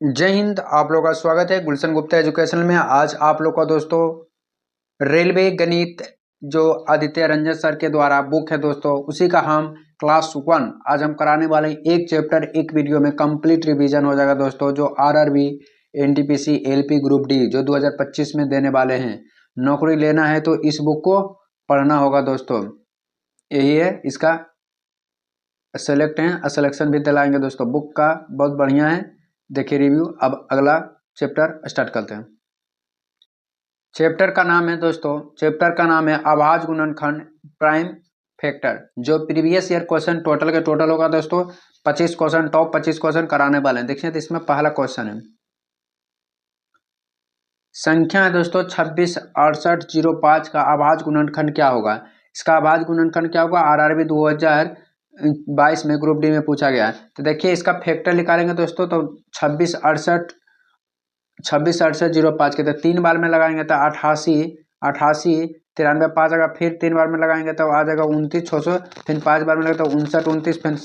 जय हिंद। आप लोग का स्वागत है गुलशन गुप्ता एजुकेशन में। आज आप लोग का दोस्तों रेलवे गणित जो आदित्य रंजन सर के द्वारा बुक है दोस्तों, उसी का हम क्लास 1 आज हम कराने वाले हैं। एक चैप्टर एक वीडियो में कंप्लीट रिवीजन हो जाएगा दोस्तों। जो RRB, NTPC, LP group D जो 2025 में देने वाले हैं, नौकरी लेना है तो इस बुक को पढ़ना होगा दोस्तों। यही है इसका सेलेक्ट है, सिलेक्शन भी दिलाएंगे दोस्तों। बुक का बहुत बढ़िया है, देखिए रिव्यू। अब अगला चैप्टर स्टार्ट करते हैं। चैप्टर का नाम है दोस्तों, चैप्टर का नाम है अभाज्य गुणनखंड प्राइम फैक्टर। जो प्रीवियस ईयर क्वेश्चन टोटल के टोटल होगा दोस्तों 25 क्वेश्चन, टॉप 25 क्वेश्चन कराने वाले हैं। देखिए तो इसमें पहला क्वेश्चन है, संख्या है दोस्तों 266805 का अभाज्य गुणनखंड क्या होगा। इसका अभाज्य गुणनखंड क्या होगा, आरआरबी 2022 में ग्रुप डी में पूछा गया है। तो देखिए इसका फैक्टर निकालेंगे दोस्तों, तो 266805 के तो 3 बार में लगाएंगे तो 88 93 5 आएगा। फिर 3 बार में लगाएंगे तो आ जाएगा 29 600। फिर 5 बार में लगेगा तो 59 29, फिर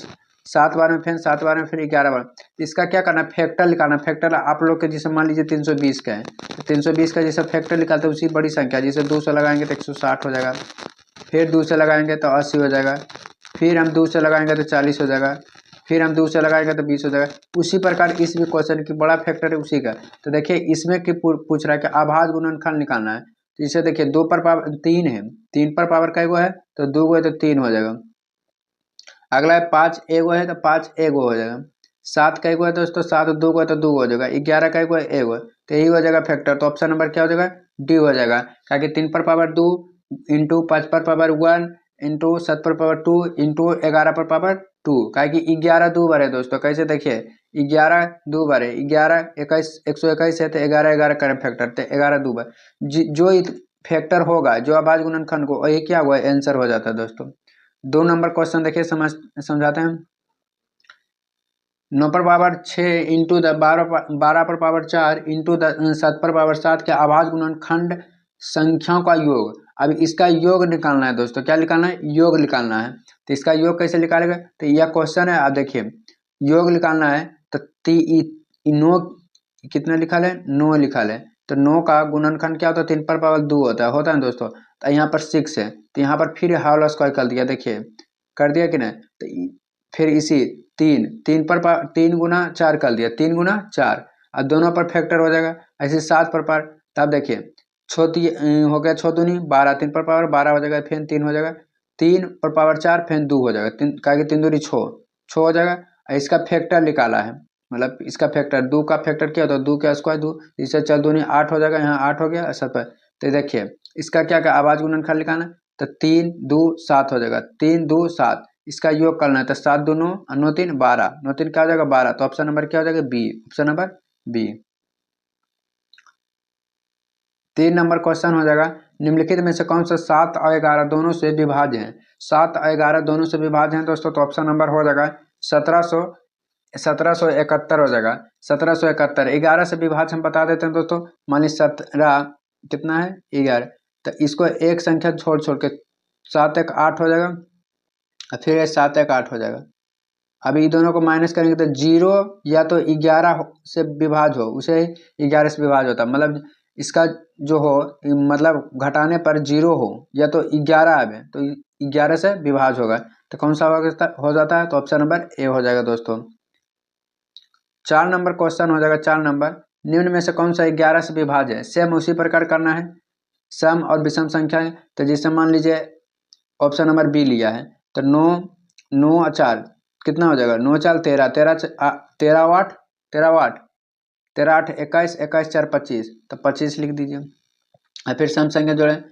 7 बार में, फिर 7 बार में, फिर 11 बार। इसका क्या करना है, फैक्टर निकालना। फैक्टर आप लोग के जैसे मान लीजिए 320 का है, तो 320 का जैसे फैक्टर निकालते हैं उसी बड़ी संख्या, जैसे 2 से लगाएंगे तो 160 हो जाएगा। फिर 2 से लगाएंगे तो 80 हो जाएगा। फिर हम 2 से लगाएंगे तो 40 हो जाएगा। फिर हम 2 से लगाएंगे तो 20 हो जाएगा। उसी प्रकार इस भी क्वेश्चन की बड़ा फैक्टर है उसी का। तो देखिए इसमें कि पूछ रहा है कि अभाज्य गुणनखंड निकालना है। तो इसे देखिए 2 पर पावर 3 है, 3 पर पावर का एगो है तो 2 है तो 3 हो जाएगा। अगला है 5 एगो है तो 5 एगो हो जाएगा। 7 का एगो है दोस्तों 7 2 है तो 2 हो जाएगा। 11 का एगो है एगो है तो यही हो जाएगा फैक्टर। तो ऑप्शन नंबर क्या हो जाएगा, डी हो जाएगा। क्योंकि 3 पर पावर 2 इंटू 5 पर पावर 1 इंटू 7 पर पावर 2 इंटू 11 पर पावर 2। क्या कि 11 दो बार है दोस्तों। कैसे देखिए 11 दो बार है, 11 21 121 है तो 11 11 करें फैक्टर, तो 11 दो बार जो फैक्टर होगा जो अभाज्य गुणनखंड को, वही क्या हुआ आंसर हो जाता है दोस्तों। 2 नंबर क्वेश्चन देखिए समझाते हैं। 9 पर पावर 6 इंटू 12 पर पावर 4 इंटू 7 पर पावर 7 के अभाज्य गुणनखंड संख्याओं का योग। अब इसका योग निकालना है दोस्तों। क्या निकालना है, योग निकालना है। तो इसका योग कैसे निकालेगा, तो यह क्वेश्चन है। आप देखिए योग निकालना है तो नो कितना लिखा है, 9 लिखा है। तो 9 का गुणनखंड क्या होता है, 3 पर पावर 2 होता है दोस्तों। तो यहाँ पर 6 है तो यहाँ पर फिर होल स्क्वायर कर दिया। देखिए कर दिया कि नहीं, तो फिर इसी 3 गुना 4 कर दिया, 3 गुना 4। अब दोनों पर फैक्टर हो जाएगा। ऐसे 7 पर पावर, तब देखिए छोटी हो गया, छो दूनी 12, 3 पर पावर 12 हो जाएगा, फिर 3 हो जाएगा, 3 पर पावर 4 फिर 2 हो जाएगा। का 3 दूनी 6 हो जाएगा। इसका फैक्टर निकाला है, मतलब इसका फैक्टर 2 का फैक्टर क्या होता है, 2 का स्क्वायर 2, इससे 4 दूनी 8 हो जाएगा। यहाँ 8 हो गया 7 पर। तो देखिए इसका क्या क्या अभाज्य गुणनखंड निकालना, तो 3 2 7 हो जाएगा, 3 2 7। इसका योग करना है तो 7 2 9 9 3 12, 9 3 क्या हो जाएगा 12। तो ऑप्शन नंबर क्या हो जाएगा, B. Option number B. 3 number question हो जाएगा, निम्नलिखित में से कौन सा 7 और 11 दोनों से विभाज्य है। 7 और 11 दोनों से विभाज्य है दोस्तों। तो ऑप्शन नंबर हो जाएगा 1771 हो जाएगा। 1771 11 से विभाज्य हम बता देते हैं दोस्तों। मान लीजिए 17 कितना है 11, तो इसको एक संख्या छोड़ छोड़ के 7 1 8 हो जाएगा, और फिर 7 1 8 हो जाएगा। अभी दोनों को माइनस करेंगे तो 0 या तो 11 से विभाज्य हो, उसे 11 से विभाज्य होता है। मतलब इसका जो हो, मतलब घटाने पर 0 हो या तो 11 आवे तो 11 से विभाज्य होगा। तो कौन सा हो जाता है, तो ऑप्शन नंबर ए हो जाएगा दोस्तों। 4 नंबर क्वेश्चन हो जाएगा। 4 नंबर, निम्न में से कौन सा 11 से विभाज्य है। सेम उसी प्रकार करना है, सम और विषम संख्या है। तो जैसे मान लीजिए ऑप्शन नंबर बी लिया है, तो 9 9 और 4 कितना हो जाएगा, 9 4 13 13 13 8 13 8 13 8 21 21 4 25, तो 25 लिख दीजिए। और फिर सम संख्या जोड़े,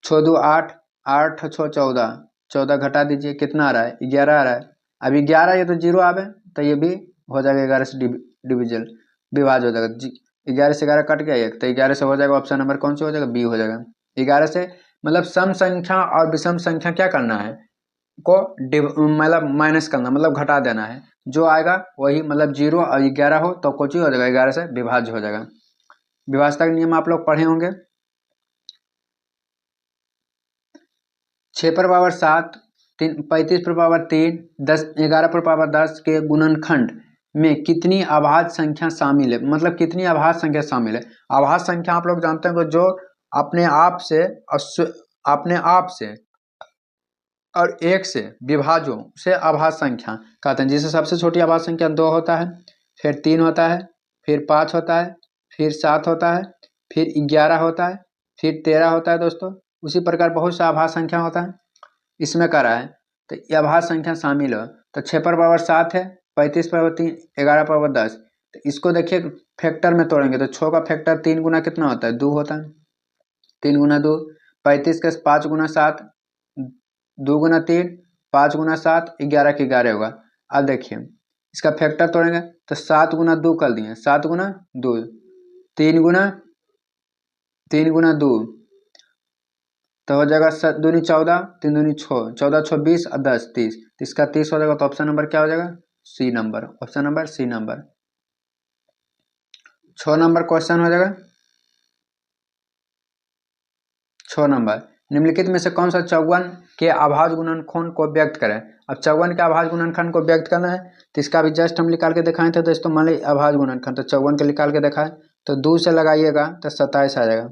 6 2 8 8 6 14 14 घटा दीजिए, कितना आ रहा है 11 आ रहा है। अब 11 ये तो 0 आवे तो ये भी हो जाएगा 11 से डिविजल विभाज्य हो जाएगा। 11 से 11 कट गया एक, तो 11 से हो जाएगा ऑप्शन नंबर कौन सा हो जाएगा, बी हो जाएगा। 11 से मतलब सम संख्या और विषम संख्या क्या करना है को मतलब माइनस करना, मतलब घटा देना है। जो आएगा वही, मतलब 0 और 11 हो तो कुछ ही हो जाएगा, 11 से विभाज्य हो जाएगा। विभाज्यता के नियम आप लोग पढ़े होंगे। 6 पर पावर 7 35 पर पावर 3 10 11 पर पावर 10 के गुणनखंड में कितनी अभाज्य संख्या शामिल है, मतलब कितनी अभाज्य संख्या शामिल है। अभाज्य संख्या आप लोग जानते हैं तो जो अपने आप से और एक से विभाज्यों से अभाज्य संख्या कहते हैं। जिसे सबसे छोटी अभाज्य संख्या 2 होता है, फिर 3 होता है, फिर 5 होता है, फिर 7 होता है, फिर 11 होता है, फिर 13 होता है दोस्तों। उसी प्रकार बहुत सा अभाज्य संख्या होता है। इसमें करा है तो ये अभाज्य संख्या शामिल हो तो 6 पर पावर 7 है, 35 पर 3, 11 पर 10। तो इसको देखिए फैक्टर में तोड़ेंगे तो 6 का फैक्टर 3 गुना कितना होता है, 2 होता है। 3 गुना 2, 35 का 5 गुना 7, 2 गुना 3, 5 गुना 7, 11 के 11 होगा। अब देखिए इसका फैक्टर तोड़ेंगे तो 7 गुना 2 कर दिए, 7 गुना 2, 3 गुना 2 तो हो जाएगा 7 दूनी 14, 3 दूनी 6, 14 6 20 और 10 30। इसका 30 हो जाएगा तो ऑप्शन नंबर क्या हो जाएगा, C number. Option number C number. 6 number question हो जाएगा। 6 नंबर, निम्नलिखित में से कौन सा 54 के अभाज्य गुणनखंड को व्यक्त करें। अब 54 के अभाज्य गुणनखंड को व्यक्त करना है तो इसका भी जस्ट हम निकाल के दिखाए थे दोस्तों। मान लीजिए अभाज्य गुणनखंड तो 54 के निकाल के दिखाए तो 2 से लगाइएगा तो 27 आ जाएगा,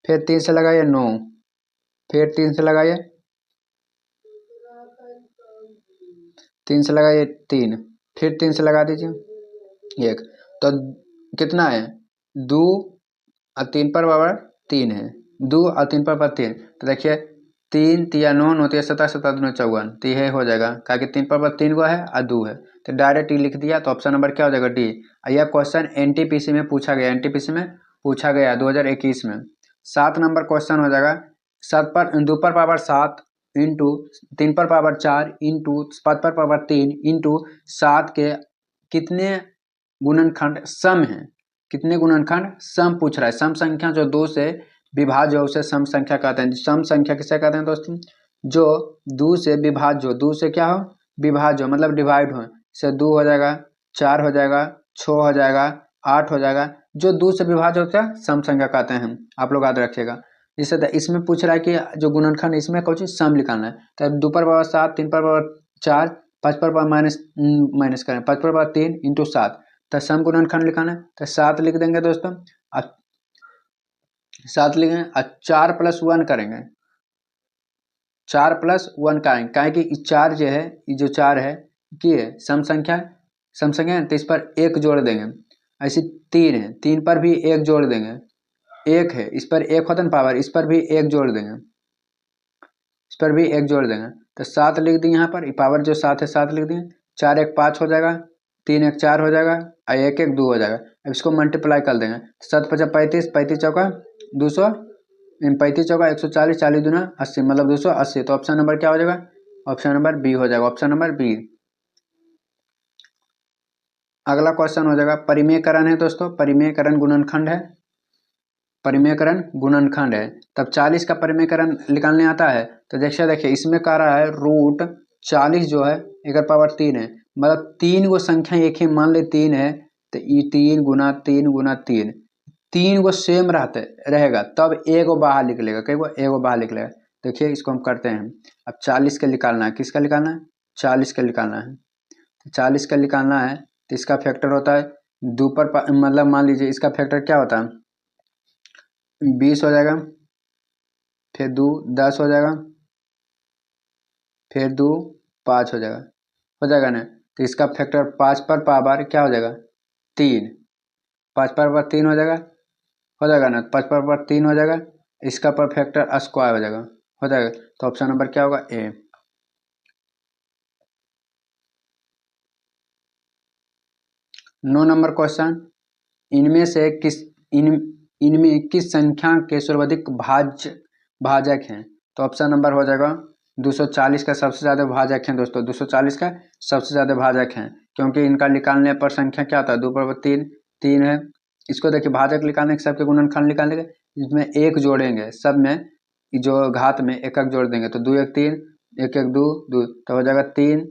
फिर 3 से लगाइए 9, फिर 3 से लगाइए 3, फिर 3 से लगा दीजिए 1, तो कितना है 2 और 3 पर पावर 3 है, 2 और 3 पर पावर 3। तो देखिए 3 तिया 9, 9 तिया 17, 17 दूना 54, तो यह हो जाएगा क्या कि 3 पर पावर 3 को है और 2 है तो डायरेक्ट ही लिख दिया। तो ऑप्शन नंबर क्या हो जाएगा, डी। यह क्वेश्चन एनटीपीसी में पूछा गया, 2021 में। 7 नंबर क्वेश्चन हो जाएगा 7 पर 2 पर पावर 7 इंटू 3 पर पावर 4 इंटू 5 पर पावर 3 इंटू 7 के कितने गुणनखंड सम है। कितने गुणनखंड सम पूछ रहा है। सम संख्या जो 2 से विभाज्य हो उसे सम संख्या कहते हैं। सम संख्या किसे कहते हैं दोस्तों, जो 2 से विभाज्य हो, 2 से क्या हो विभाज्य हो मतलब डिवाइड हो। से 2 हो जाएगा, 4 हो जाएगा, 6 हो जाएगा, 8 हो जाएगा। जो 2 से विभाज्य होता है सम संख्या कहते हैं, आप लोग याद रखिएगा। जैसे इसमें पूछ रहा है कि जो गुणनखंड इसमें कौन सी सम निकालना है। तो 2 पर पावर 7, 3 पर पावर 4, 5 पर पावर माइनस करें 5 पर पावर 3 इंटू 7, तो सम गुणनखंड लिखाना है तो 7 लिख देंगे दोस्तों। अब 7 लिखेंगे और 4 + 1 करेंगे, 4 + 1 करेंगे क्या कि 4 जो है, ये जो 4 है कि है सम संख्या है तो इस पर 1 जोड़ देंगे। ऐसे 3 है, 3 पर भी 1 जोड़ देंगे, 1 है इस पर 1 होता है पावर, इस पर भी 1 जोड़ देंगे, इस पर भी 1 जोड़ देंगे। तो 7 लिख दिए यहाँ पर, पावर जो 7 है 7 लिख दिए। 4 1 5 हो जाएगा, 3 1 4 हो जाएगा और 1 1 2 हो जाएगा। अब इसको मल्टीप्लाई कर देंगे। 7 5 35, 35 चौका 200, 35 चौका 140, 40 दूना 80 मतलब 280। तो ऑप्शन नंबर क्या हो जाएगा, ऑप्शन नंबर बी हो जाएगा। Option number B. अगला क्वेश्चन हो जाएगा परिमेयकरण है दोस्तों, परिमेयकरण गुणनखंड है, परिमेयकरण गुणनखंड है। तब 40 का परिमेयकरण निकालने आता है तो जैसे देखिए इसमें कह रहा है √40 जो है एक पावर 3 है, मतलब 3 गो संख्या एक ही मान ले 3 है तो ये 3 गुना 3 गुना 3, 3 गो सेम रहेगा तब एगो बाहर निकलेगा, कई गो एगो बाहर निकलेगा। देखिए इसको हम करते हैं। अब 40 का निकालना है, किसका निकालना है 40 का निकालना है। 40 का निकालना है तो इसका फैक्टर होता है 2 पर मतलब मान लीजिए इसका फैक्टर क्या होता है 20 हो जाएगा, फिर 2 10 हो जाएगा, फिर 2 5 हो जाएगा ना। तो इसका फैक्टर 5 पर पावर क्या हो जाएगा 3, 5 पर पावर 3 हो जाएगा ना, 5 पर पावर 3 हो जाएगा। इसका पर फैक्टर स्क्वायर हो जाएगा। तो ऑप्शन नंबर क्या होगा ए। 9 नंबर क्वेश्चन, इनमें से इनमें किस संख्या के सर्वाधिक भाजक हैं। तो ऑप्शन नंबर हो जाएगा 240 का सबसे ज़्यादा भाजक हैं दोस्तों, 240 का सबसे ज़्यादा भाजक हैं क्योंकि इनका निकालने पर संख्या क्या होता है 2 पर 3 3 है। इसको देखिए भाजक निकालने के सबके गुणनखंड निकालेंगे, इसमें 1 जोड़ेंगे, सब में जो घात में 1 1 जोड़ देंगे तो 2 1 3, 1 1 2 2 तो हो जाएगा 3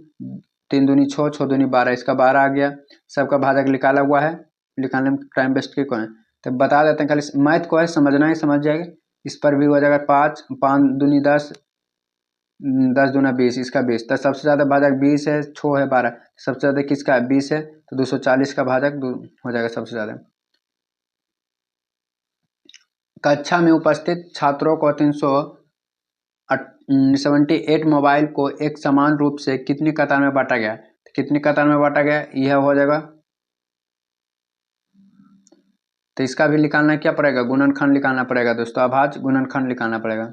3 दूनी 6, 6 दूनी 12, इसका 12 आ गया। सबका भाजक निकाला हुआ है, निकालने में टाइम वेस्ट क्यों है। तो बता देते हैं, खाली मैथ को है समझना ही समझ जाएगा। इस पर भी हो जाएगा 5 5 दूनी 10, 10 दूना 20, इसका 20, तो सबसे ज़्यादा भाजक 20 है, 6 है 12, सबसे ज़्यादा किसका है 20 है, तो 240 का भाजक हो जाएगा सबसे ज़्यादा। कक्षा में उपस्थित छात्रों को 378 मोबाइल को एक समान रूप से कितनी कतार में बांटा गया, तो कितनी कतार में बांटा गया यह हो जाएगा। तो इसका भी निकालना क्या पड़ेगा, गुणनखंड निकालना पड़ेगा दोस्तों, अभाज्य गुणनखंड निकालना पड़ेगा।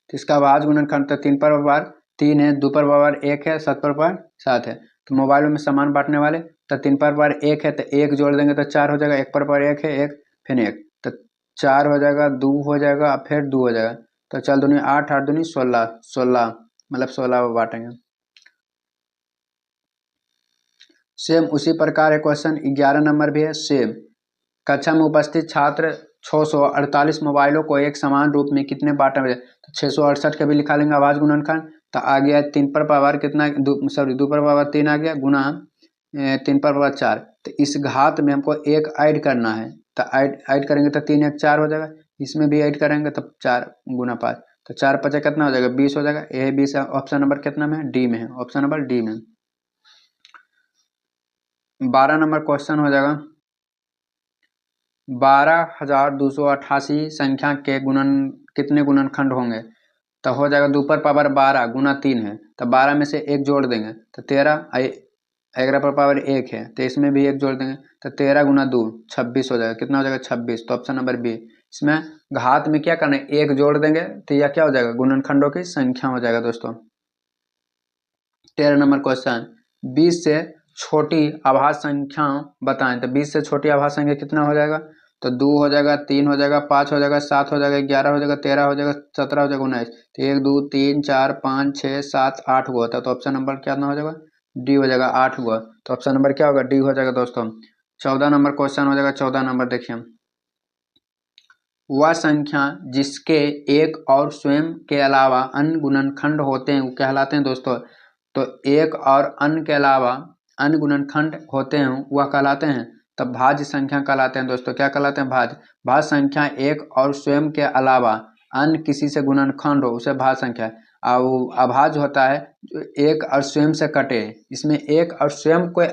तो इसका अभाज्य गुणनखंड तो 3 पर पावर 3 है, 2 पर पावर 1 है, 7 पर पावर 7 है। तो मोबाइलों में समान बांटने वाले, तो 3 पर पावर 1 है तो 1 जोड़ देंगे तो 4 हो जाएगा, 1 पर पावर 1 है 1 फिर 1, तो 4 हो जाएगा, 2 हो जाएगा फिर 2 हो जाएगा, तो चल दूनी 8, 8 दूनी 16, 16 मतलब 16 बांटेंगे। सेम उसी प्रकार है क्वेश्चन 11 नंबर भी है सेम। कक्षा में उपस्थित छात्र 648 मोबाइलों को एक समान रूप में कितने बांटा गया, तो 668 का भी लिखा लेंगे अभाज्य गुणनखंड। तो आ गया 3 पर पावर कितना, 2 पर पावर 3 आ गया गुना 3 पर पावर 4। तो इस घात में हमको एक ऐड करना है, तो ऐड करेंगे तो 3 1 4 हो जाएगा, इसमें भी ऐड करेंगे तो 4 गुना 5, तो 4 5 कितना हो जाएगा 20 हो जाएगा। यही 20 ऑप्शन नंबर कितना में है, डी में है, ऑप्शन नंबर डी में। 12 नंबर क्वेश्चन हो जाएगा 12,288 संख्या के कितने गुणनखंड होंगे, तो हो जाएगा 2 पर पावर 12 गुना 3 है, तो 12 में से 1 जोड़ देंगे तो 13, 11 पर पावर 1 है तो इसमें भी 1 जोड़ देंगे तो 13 गुना 2 26 हो जाएगा, कितना हो जाएगा 26, तो ऑप्शन नंबर बी। इसमें घात में क्या करना है, 1 जोड़ देंगे तो यह क्या हो जाएगा गुणनखंडों की संख्या हो जाएगा दोस्तों। 13 नंबर क्वेश्चन 20 से छोटी अभाज्य संख्या बताएं, तो 20 से छोटी अभाज्य संख्या कितना हो जाएगा, तो 2 हो जाएगा, 3 हो जाएगा, 5 हो जाएगा, 7 हो जाएगा, 11 हो जाएगा, 13 हो जाएगा, 17 हो जाएगा, 19, तो 1 2 3 4 5 6 7 8 हुआ था, तो ऑप्शन नंबर क्या हो जाएगा डी हो जाएगा, 8 हुआ, तो ऑप्शन नंबर क्या होगा डी हो जाएगा दोस्तों। 14 नंबर क्वेश्चन हो जाएगा 14 नंबर देखिए, वह संख्या जिसके एक और स्वयं के अलावा अन्य गुणनखंड होते हैं वो कहलाते हैं दोस्तों। तो एक और अन्य के अलावा अन्य गुणनखंड होते हैं वह कहलाते हैं, तब भाज्य संख्या कहलाते हैं दोस्तों। क्या कहलाते हैं, भाज्य संख्या एक और स्वयं के अलावा अन्य किसी से गुणनखंड हो उसे भाज्य संख्या है। और अभाज्य होता है जो एक और स्वयं से कटे, इसमें एक और स्वयं के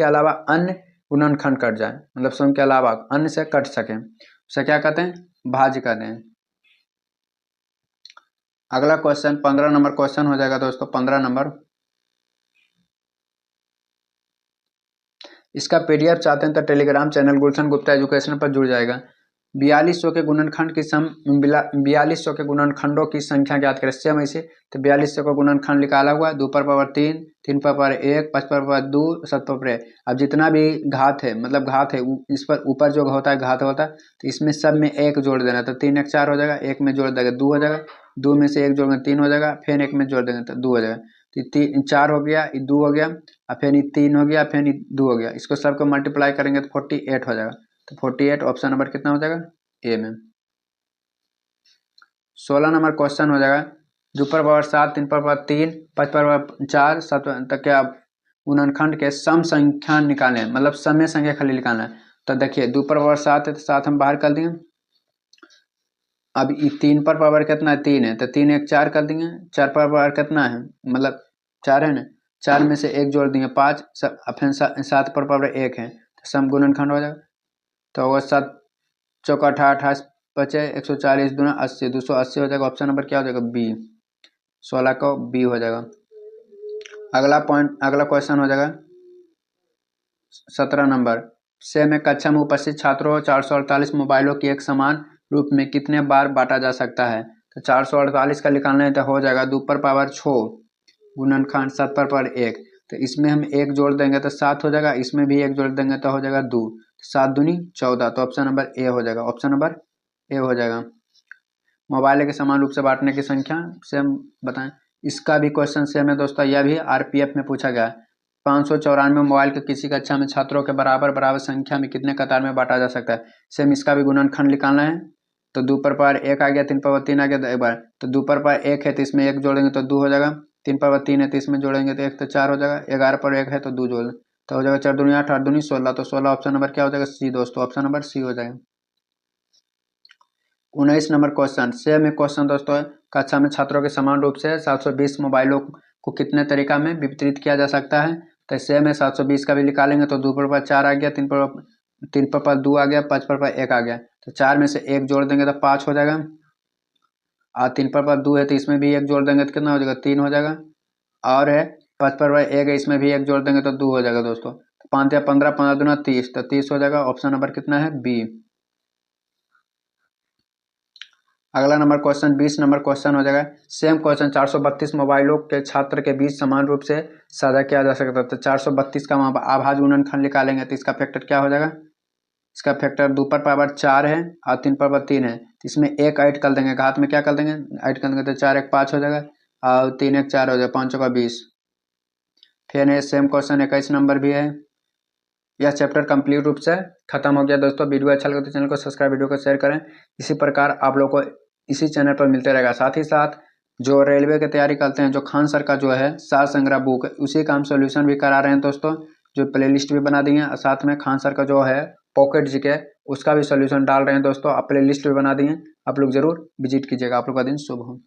अलावा अन्य गुणनखंड कट जाए, मतलब स्वयं के अलावा अन्य से कट सके, उसे क्या कहते हैं भाज्य कहते हैं। अगला क्वेश्चन 15 नंबर क्वेश्चन हो जाएगा दोस्तों, 15 नंबर। इसका पीडीएफ चाहते हैं तो टेलीग्राम चैनल गुलशन गुप्ता एजुकेशन पर जुड़ जाएगा। 4200 के गुणनखंड की 4200 के गुणनखंडों की संख्या ज्ञात करें, सेम ऐसे। तो 4200 का गुणनखंड निकाला हुआ है, 2 पर पावर 3, 3 पर पावर 1, 5 पर पावर 2, 7 पर पावर 1। अब जितना भी घात है मतलब घात है इस पर ऊपर जो होता है घात होता है, तो इसमें सब में 1 जोड़ देना, तो 3 1 4 हो जाएगा, 1 में जोड़ देगा 2 हो जाएगा, 2 में से 1 जोड़ेंगे 3 हो जाएगा, फिर 1 में जोड़ देंगे तो 2 हो जाएगा, तो 4 हो गया, 2 हो गया, और फिर 3 हो गया, फिर 2 हो गया, इसको सबको मल्टीप्लाई करेंगे तो 48 हो जाएगा। तो 48 ऑप्शन नंबर कितना हो जाएगा ए में। 16 नंबर क्वेश्चन हो जाएगा 2 पर पावर 7, 3 पर पावर 3, 5 पर पावर 4, 7 तक के आप गुणनखंड के सम संख्या निकालें, मतलब समय संख्या खाली निकालना है। तो देखिए 2 पर पावर 7 है तो 7 हम बाहर कर देंगे। अब 3 पर पावर कितना है 3 है, तो 3 1 4 कर देंगे। 4 पर पावर कितना है मतलब 4 है ना, 4 में से 1 जोड़ देंगे 5, फिर 7 पर पावर 1 है, तो सम गुणनखंड हो जाएगा। तो होगा 7 चौका 28 बचे 140 दूना 80, 280 हो जाएगा, ऑप्शन नंबर क्या हो जाएगा बी, 16 का बी हो जाएगा। अगला क्वेश्चन हो जाएगा 17 नंबर, से में कक्षा में उपस्थित छात्रों 448 मोबाइलों की एक समान रूप में कितने बार बांटा जा सकता है। तो 448 का निकालना है तो हो जाएगा 2 पर पावर 6 गुणनखंड 7 पर पावर 1, तो इसमें हम 1 जोड़ देंगे तो 7 हो जाएगा, इसमें भी 1 जोड़ देंगे तो हो जाएगा 2, 7 दूनी 14, तो ऑप्शन नंबर ए हो जाएगा, ऑप्शन नंबर ए हो जाएगा। मोबाइल के समान रूप से बांटने की संख्या सेम बताएं, इसका भी क्वेश्चन सेम है दोस्तों, यह भी आरपीएफ में पूछा गया है। 594 मोबाइल के किसी कक्षा में छात्रों के बराबर संख्या में कितने कतार में बांटा जा सकता है, सेम इसका भी गुणनखंड निकालना है। तो 2 पर पावर 1 आ गया, 3 पर पावर 3 आ गया, एक बार तो 2 पर पावर 1 है तो इसमें 1 जोड़ेंगे तो 2 हो जाएगा, 3 पर पावर 3 है तो इसमें जोड़ेंगे तो 1 तो 4 हो जाएगा, 11 पर 1 है तो 2 जोड़ तो हो जाएगा 4 दूनी 8, 8 दूनी 16, तो 16 ऑप्शन नंबर क्या हो जाएगा सी दोस्तों, ऑप्शन नंबर सी हो जाएगा। 19 नंबर क्वेश्चन सेम एक क्वेश्चन दोस्तों है, कक्षा में छात्रों के समान रूप से 720 मोबाइलों को कितने तरीका में वितरित किया जा सकता है। तो सेम है, 720 का भी निकालेंगे तो 2 पर 4 आ गया, 3 पर 2 आ गया, 5 पर 1 आ गया। तो 4 में से 1 जोड़ देंगे तो 5 हो जाएगा, और 3 पर 2 है तो इसमें भी 1 जोड़ देंगे तो कितना हो जाएगा, 3 हो जाएगा। और है 5 पर 1 है, इसमें भी 1 जोड़ देंगे तो 2 हो जाएगा दोस्तों। 5 या 15, 15 दूना 30, तो 30 हो जाएगा। ऑप्शन नंबर कितना है, बी। अगला नंबर क्वेश्चन 20 नंबर क्वेश्चन हो जाएगा, सेम क्वेश्चन 432 मोबाइलों के छात्र के बीच समान रूप से साझा किया जा सकता है। तो 432 का आभाज्य गुणनखंड निकालेंगे तो इसका फैक्टर क्या हो जाएगा, इसका फैक्टर 2 पर पावर 4 है और 3 पर पावर 3 है। इसमें एक ऐड कर देंगे, हाथ में क्या कर देंगे, ऐड कर देंगे तो 4 1 5 हो जाएगा और 3 1 4 हो जाएगा, 5 का 20। फिर है सेम क्वेश्चन 21 नंबर भी है। यह चैप्टर कंप्लीट रूप से खत्म हो गया दोस्तों। वीडियो अच्छा लगे तो चैनल को सब्सक्राइब, वीडियो को शेयर करें। इसी प्रकार आप लोग को इसी चैनल पर मिलते रहेगा। साथ ही साथ जो रेलवे की तैयारी करते हैं, जो खान सर का जो है सार संग्रह बुक, उसी का हम सोल्यूशन भी करा रहे हैं दोस्तों, जो प्लेलिस्ट भी बना दिए हैं। साथ में खान सर का जो है पॉकेट जीके, उसका भी सोल्यूशन डाल रहे हैं दोस्तों, आप प्लेलिस्ट भी बना दिए। आप लोग जरूर विजिट कीजिएगा। आप लोग का दिन शुभ हो।